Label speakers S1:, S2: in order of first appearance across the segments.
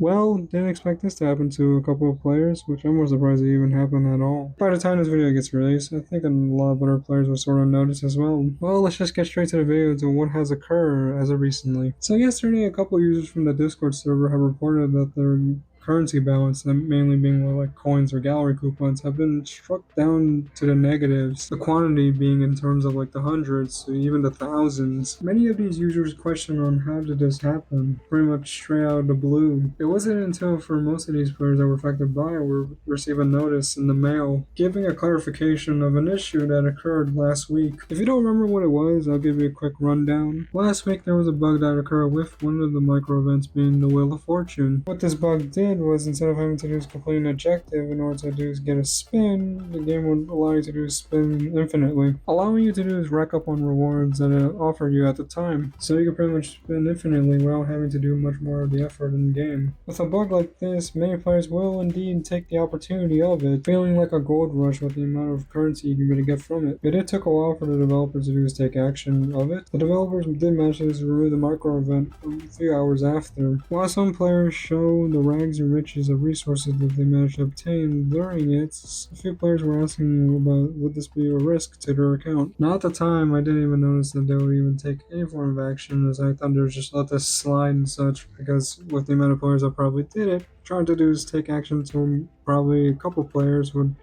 S1: Well, didn't expect this to happen to a couple of players, which I'm more surprised it even happened at all. By the time this video gets released, I think a lot of other players will sort of notice as well. Well, let's just get straight to the video to what has occurred as of recently. So yesterday, a couple users from the Discord server have reported that their currency balance, mainly being like coins or gallery coupons, have been struck down to the negatives. The quantity being in terms of like the hundreds to even the thousands. Many of these users question on how did this happen, pretty much straight out of the blue. It wasn't until for most of these players that were affected by it were receive a notice in the mail giving a clarification of an issue that occurred last week. If you don't remember what it was, I'll give you a quick rundown. Last week there was a bug that occurred with one of the micro events being the Wheel of Fortune. What this bug did was instead of having to do is complete an objective in order to do is get a spin, the game would allow you to do is spin infinitely, allowing you to do is rack up on rewards that it offered you at the time. So you can pretty much spin infinitely without having to do much more of the effort in the game. With a bug like this, many players will indeed take the opportunity of it, feeling like a gold rush with the amount of currency you can really get from it. But it took a while for the developers to do is take action of it. The developers did manage to remove the micro event a few hours after. While some players show the rags and riches of resources that they managed to obtain during it, a few players were asking about would this be a risk to their account. Now at the time, I didn't even notice that they would even take any form of action, as I thought they would just let this slide and such, because with the amount of players that probably did it, trying to do is take action to probably a couple players would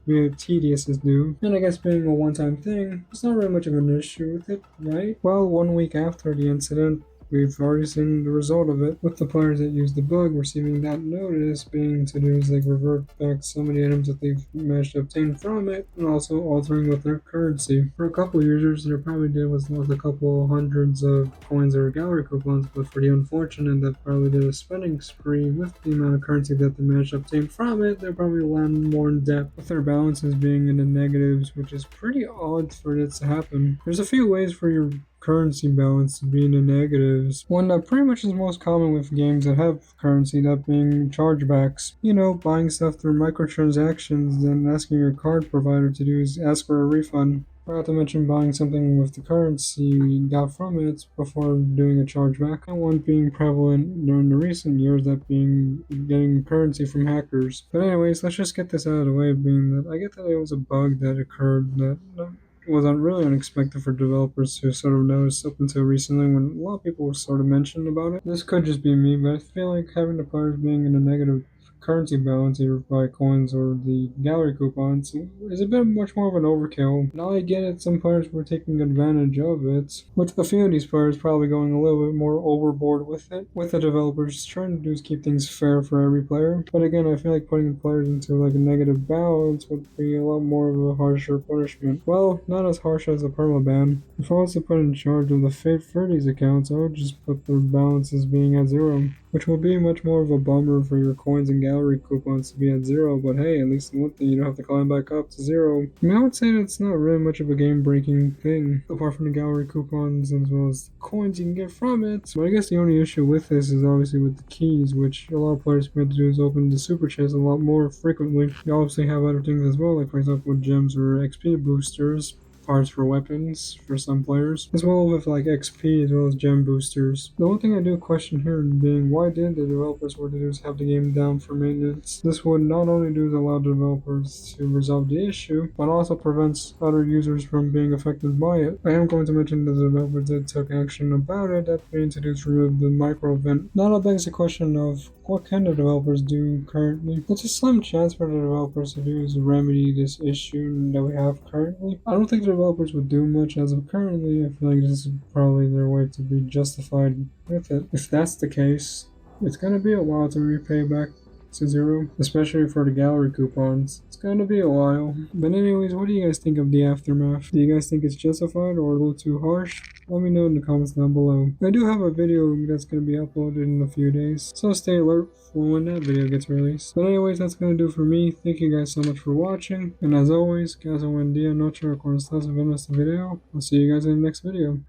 S1: be tedious as due. And I guess being a one-time thing, it's not really much of an issue with it, right? Well, 1 week after the incident, we've already seen the result of it, with the players that used the bug receiving that notice being to do is like revert back some of the items that they've managed to obtain from it, and also altering with their currency. For a couple users, they probably did was lost a couple hundreds of coins or gallery coupons, but for the unfortunate that probably did a spending spree with the amount of currency that they managed to obtain from it, they probably land more in debt, with their balances being in the negatives, which is pretty odd for this to happen. There's a few ways for your currency balance to be in the negatives. One that pretty much is most common with games that have currency, that being chargebacks. You know, buying stuff through microtransactions, then asking your card provider to do is ask for a refund. Forgot to mention buying something with the currency you got from it before doing a chargeback, and one being prevalent during the recent years, that being getting currency from hackers. But anyways, let's just get this out of the way, being that I get that it was a bug that occurred that was really unexpected for developers to sort of notice up until recently when a lot of people sort of mentioned about it. This could just be me, but I feel like having the players being in a negative currency balance either by coins or the gallery coupons is a bit much more of an overkill. Now I get it, some players were taking advantage of it, with a few of these players probably going a little bit more overboard with it, with the developers trying to do is keep things fair for every player. But again, I feel like putting the players into like a negative balance would be a lot more of a harsher punishment. Well, not as harsh as a permaban. If I was to put in charge of the fate for these accounts, I would just put their balances being at zero, which will be much more of a bummer for your coins and gallery coupons to be at zero, but hey, at least in one thing you don't have to climb back up to zero. I mean, I would say that's not really much of a game-breaking thing, apart from the gallery coupons as well as the coins you can get from it. But I guess the only issue with this is obviously with the keys, which a lot of players have to do is open the super chest a lot more frequently. You obviously have other things as well, like for example gems or XP boosters, parts for weapons for some players, as well with like XP as well as gem boosters. The one thing I do question here being why did the developers were to do is have the game down for maintenance. This would not only do is allow developers to resolve the issue, but also prevents other users from being affected by it. I am going to mention that the developers did took action about it, that being to do is remove the micro event. Now that begs the question of what can the developers do currently? It's a slim chance for the developers to do is remedy this issue that we have currently. I don't think the developers would do much as of currently. I feel like this is probably their way to be justified with it. If that's the case, it's gonna be a while to repay back to zero, especially for the gallery coupons. It's gonna be a while. But anyways, what do you guys think of the aftermath? Do you guys think it's justified or a little too harsh? Let me know in the comments down below. I do have a video that's going to be uploaded in a few days, so stay alert for when that video gets released. But anyways, that's going to do for me. Thank you guys so much for watching, and as always, caso buen día, noche o cuando estás viendo este video. I'll see you guys in the next video.